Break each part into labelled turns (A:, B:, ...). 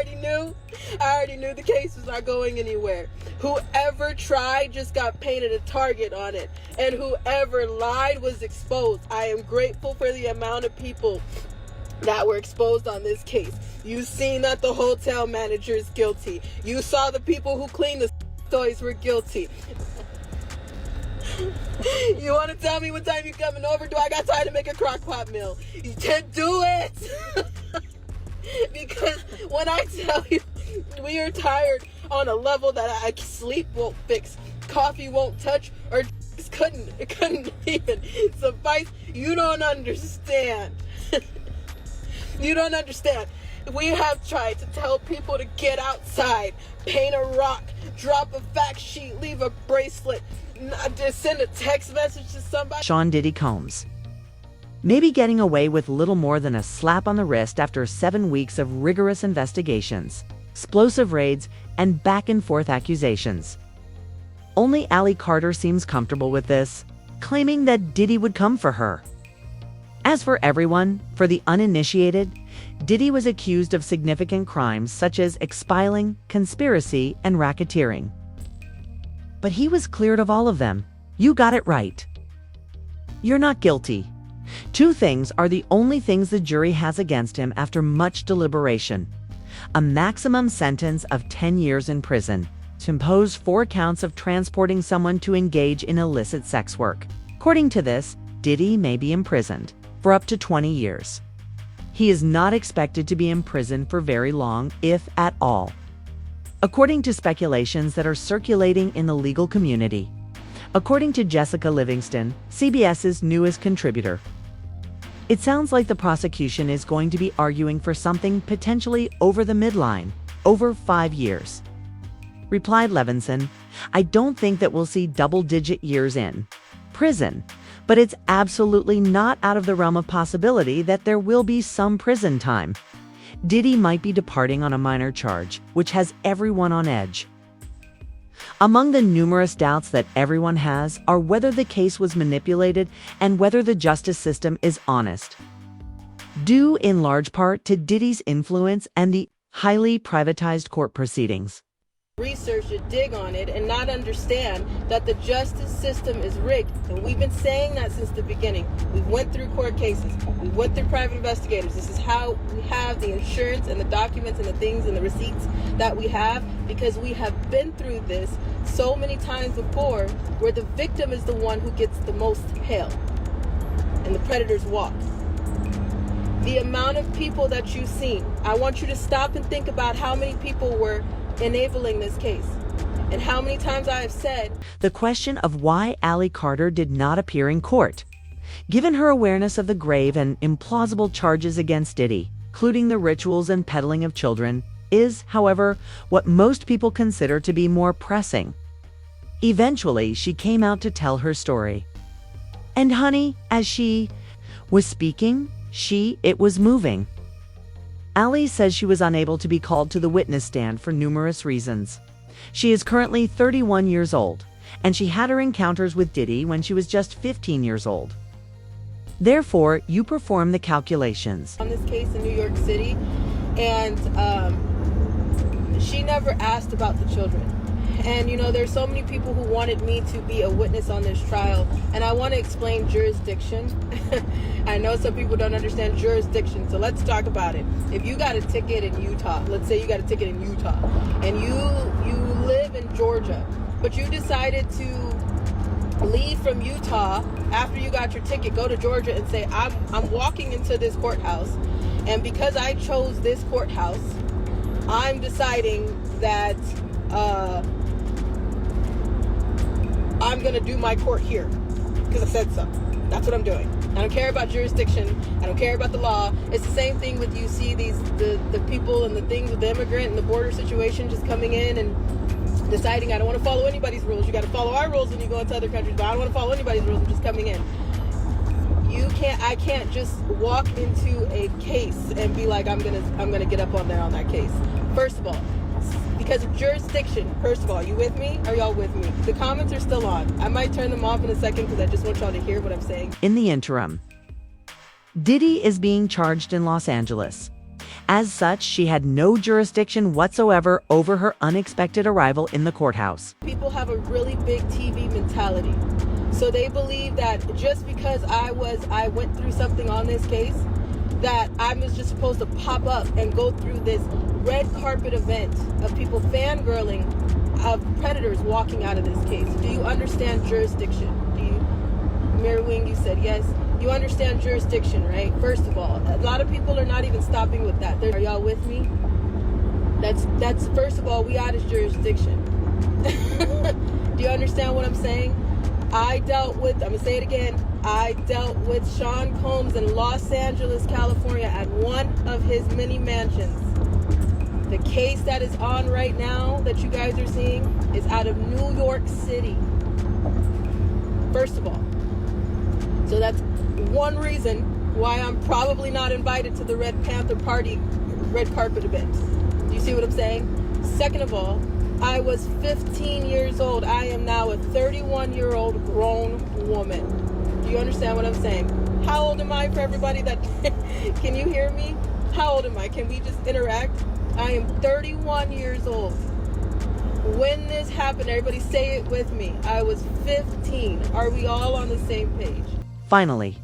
A: already knew. I already knew the case was not going anywhere. Whoever tried just got painted a target on it. And whoever lied was exposed. I am grateful for the amount of people that were exposed on this case. You've seen that the hotel manager is guilty. You saw the people who cleaned the toys were guilty. You want to tell me what time you coming over? Do I got time to make a crock pot meal? You can't do it. Because when I tell you we are tired on a level that I sleep won't fix, coffee won't touch, or just couldn't even suffice, you don't understand. You don't understand. We have tried to tell people to get outside, paint a rock, drop a fact sheet, leave a bracelet, just send a text message to somebody.
B: Sean Diddy Combs. Maybe getting away with little more than a slap on the wrist after 7 weeks of rigorous investigations, explosive raids, and back-and-forth accusations. Only Ally Carter seems comfortable with this, claiming that Diddy would come for her. As for everyone, for the uninitiated, Diddy was accused of significant crimes such as expiling, conspiracy, and racketeering. But he was cleared of all of them. You got it right. You're not guilty. 2 things are the only things the jury has against him after much deliberation. A maximum sentence of 10 years in prison to impose 4 counts of transporting someone to engage in illicit sex work. According to this, Diddy may be imprisoned for up to 20 years. He is not expected to be in prison for very long, if at all, according to speculations that are circulating in the legal community. According to Jessica Livingston, CBS's newest contributor, it sounds like the prosecution is going to be arguing for something potentially over the midline, over 5 years. Replied Levinson, I don't think that we'll see double-digit years in prison, but it's absolutely not out of the realm of possibility that there will be some prison time. Diddy might be departing on a minor charge, which has everyone on edge. Among the numerous doubts that everyone has are whether the case was manipulated and whether the justice system is honest, due in large part to Diddy's influence and the highly privatized court proceedings.
A: Research to dig on it and not understand that the justice system is rigged. And we've been saying that since the beginning. We went through court cases. We went through private investigators. This is how we have the insurance and the documents and the things and the receipts that we have, because we have been through this so many times before, where the victim is the one who gets the most hail and the predators walk. The amount of people that you've seen, I want you to stop and think about how many people were enabling this case, and how many times I have said
B: the question of why Ally Carter did not appear in court, given her awareness of the grave and implausible charges against Diddy, including the rituals and peddling of children, is, however, what most people consider to be more pressing. Eventually, she came out to tell her story. And honey, as she was speaking, it was moving. Ally says she was unable to be called to the witness stand for numerous reasons. She is currently 31 years old, and she had her encounters with Diddy when she was just 15 years old. Therefore, you perform the calculations.
A: On this case in New York City, and she never asked about the children. And you know, there's so many people who wanted me to be a witness on this trial, and I want to explain jurisdiction. I know some people don't understand jurisdiction, so let's talk about it. If you got a ticket in Utah, let's say you got a ticket in Utah, and you live in Georgia, but you decided to leave from Utah after you got your ticket, go to Georgia and say, I'm walking into this courthouse, and because I chose this courthouse, I'm deciding that I'm going to do my court here because I said so. That's what I'm doing. I don't care about jurisdiction. I don't care about the law. It's the same thing with you see the people and the things with the immigrant and the border situation just coming in and deciding I don't want to follow anybody's rules. You got to follow our rules when you go into other countries, but I don't want to follow anybody's rules. I'm just coming in. I can't just walk into a case and be like I'm gonna get up on there on that case. First of all, because of jurisdiction. First of all, you with me? Are y'all with me? The comments are still on. I might turn them off in a second because I just want y'all to hear what I'm saying.
B: In the interim, Diddy is being charged in Los Angeles, As such, she had no jurisdiction whatsoever over her unexpected arrival in the courthouse.
A: People have a really big TV mentality. So they believe that just because I went through something on this case, that I was just supposed to pop up and go through this red carpet event of people fangirling, of predators walking out of this case. Do you understand jurisdiction? Do you, Mary Wing, you said yes. You understand jurisdiction, right? First of all, a lot of people are not even stopping with that. Are y'all with me? That's first of all, we out of jurisdiction. Do you understand what I'm saying? I'm gonna say it again. I dealt with Sean Combs in Los Angeles, California at one of his many mansions. The case that is on right now that you guys are seeing is out of New York City. First of all. So that's one reason why I'm probably not invited to the Red Panther Party red carpet event. Do you see what I'm saying? Second of all, I was 15 years old. I am now a 31-year-old grown woman. Do you understand what I'm saying? How old am I for everybody that can you hear me? How old am I? Can we just interact? I am 31 years old. When this happened, everybody say it with me. I was 15. Are we all on the same page?
B: Finally,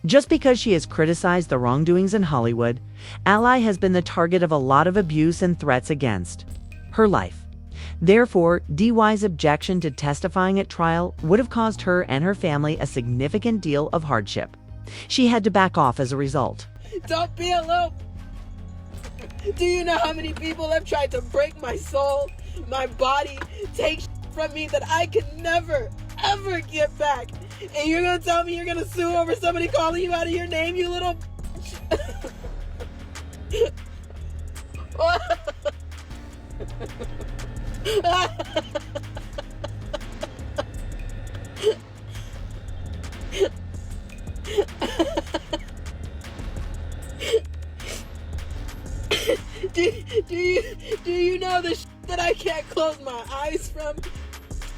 B: just because she has criticized the wrongdoings in Hollywood, Ally has been the target of a lot of abuse and threats against her life. Therefore, DY's objection to testifying at trial would have caused her and her family a significant deal of hardship. She had to back off as a result.
A: Don't be alone. Do you know how many people have tried to break my soul, my body, take from me that I could never, ever get back? And you're going to tell me you're going to sue over somebody calling you out of your name, you little... do you know the that I can't close my eyes from?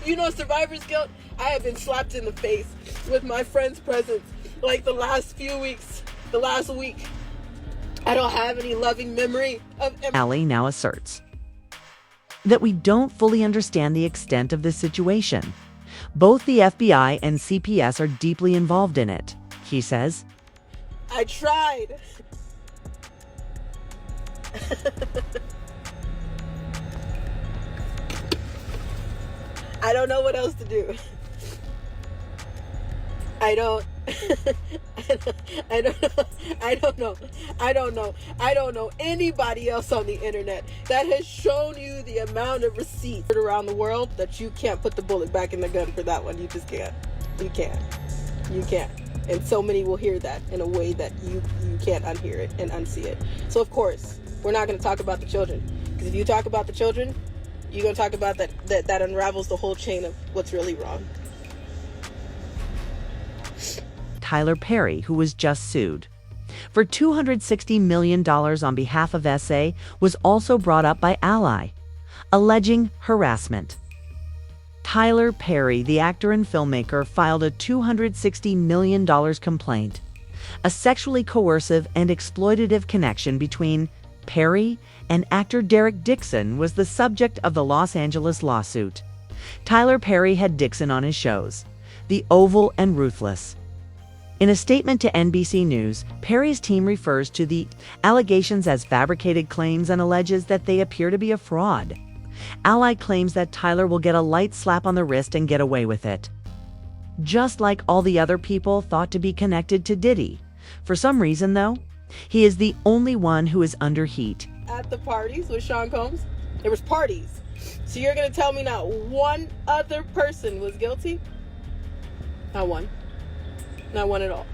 A: You know survivor's guilt? I have been slapped in the face with my friend's presence like the last few weeks, the last week. I don't have any loving memory of...
B: Ally now asserts that we don't fully understand the extent of this situation. Both the FBI and CPS are deeply involved in it, he says.
A: I tried. I don't know what else to do. I don't know anybody else on the internet that has shown you the amount of receipts around the world that you can't put the bullet back in the gun for that one. You just can't. You can't. And so many will hear that in a way that you can't unhear it and unsee it. So of course, we're not going to talk about the children. Because if you talk about the children, you're going to talk about that unravels the whole chain of what's really wrong.
B: Tyler Perry, who was just sued for $260 million on behalf of SA, was also brought up by Ally, alleging harassment. Tyler Perry, the actor and filmmaker, filed a $260 million complaint. A sexually coercive and exploitative connection between Perry and actor Derek Dixon was the subject of the Los Angeles lawsuit. Tyler Perry had Dixon on his shows, The Oval and Ruthless. In a statement to NBC News, Perry's team refers to the allegations as fabricated claims and alleges that they appear to be a fraud. Ally claims that Tyler will get a light slap on the wrist and get away with it, just like all the other people thought to be connected to Diddy. For some reason, though, he is the only one who is under heat.
A: At the parties with Sean Combs, there was parties. So you're going to tell me not one other person was guilty? Not one. Not one at all.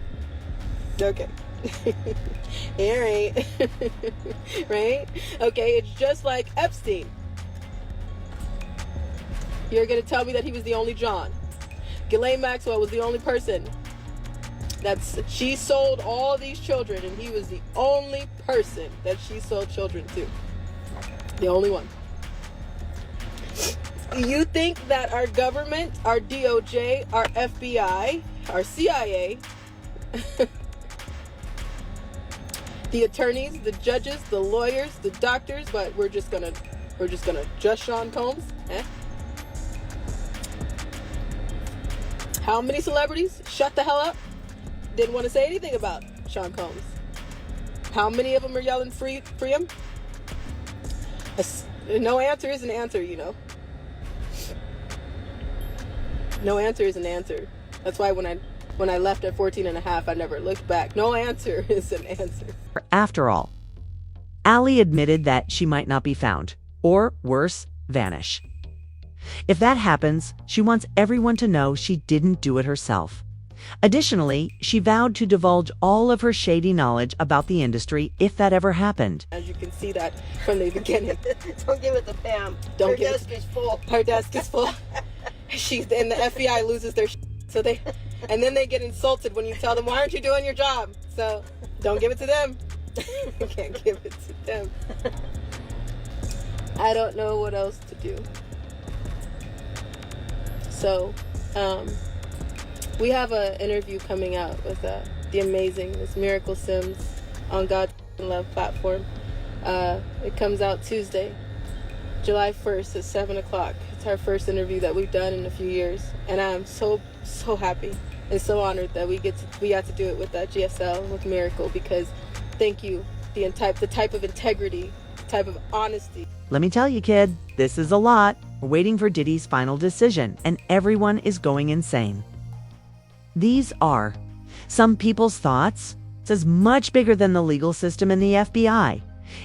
A: Okay. All right. Right? Okay, it's just like Epstein. You're going to tell me that he was the only John. Ghislaine Maxwell was the only person. She sold all these children, and he was the only person that she sold children to. The only one. You think that our government, our DOJ, our FBI, our CIA, the the attorneys, the judges, the lawyers, the doctors, but we're just gonna judge Sean Combs? How many celebrities shut the hell up? Didn't want to say anything about Sean Combs. How many of them are yelling free him? No answer is an answer, you know. No answer is an answer. That's why when I left at 14 and a half, I never looked back. No answer is an answer.
B: After all, Ali admitted that she might not be found, or worse, vanish. If that happens, she wants everyone to know she didn't do it herself. Additionally, she vowed to divulge all of her shady knowledge about the industry if that ever happened.
A: As you can see that from the beginning.
C: Don't give it to Pam. Her desk is full.
A: Her desk is full. And the FBI loses their and then they get insulted when you tell them, why aren't you doing your job? So don't give it to them. You can't give it to them. I don't know what else to do. So, we have an interview coming out with the amazing Miss Miracle Sims on God Love platform. It comes out Tuesday, July 1st at 7 o'clock. It's our first interview that we've done in a few years, and I'm so happy and so honored that we got to do it with GSL, with Miracle, because thank you, the type of integrity, the type of honesty.
B: Let me tell you, kid, this is a lot. We're waiting for Diddy's final decision, and everyone is going insane. These are some people's thoughts. It's as much bigger than the legal system and the FBI.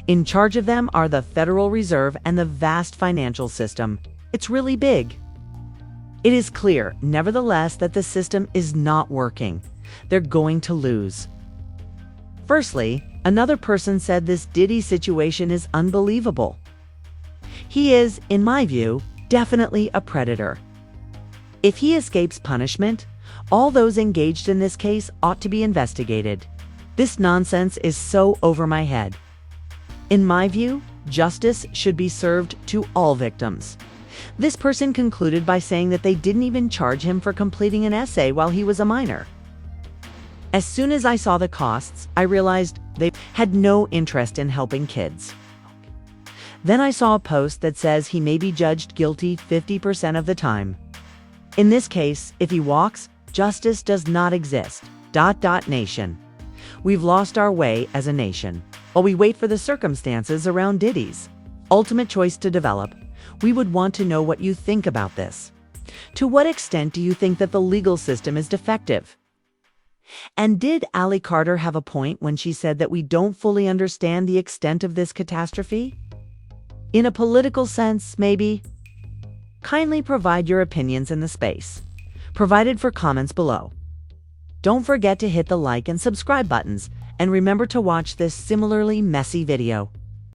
B: In charge of them are the Federal Reserve and the vast financial system. It's really big. It is clear, nevertheless, that the system is not working. They're going to lose. Firstly, another person said this Diddy situation is unbelievable. He is, in my view, definitely a predator. If he escapes punishment, all those engaged in this case ought to be investigated. This nonsense is so over my head. In my view, justice should be served to all victims. This person concluded by saying that they didn't even charge him for completing an essay while he was a minor. As soon as I saw the costs, I realized they had no interest in helping kids. Then I saw a post that says he may be judged guilty 50% of the time. In this case, if he walks, justice does not exist. ... Nation. We've lost our way as a nation. While we wait for the circumstances around Diddy's ultimate choice to develop, we would want to know what you think about this. To what extent do you think that the legal system is defective? And did Ali Carter have a point when she said that we don't fully understand the extent of this catastrophe? In a political sense, maybe? Kindly provide your opinions in the space provided for comments below. Don't forget to hit the like and subscribe buttons, and remember to watch this similarly messy video.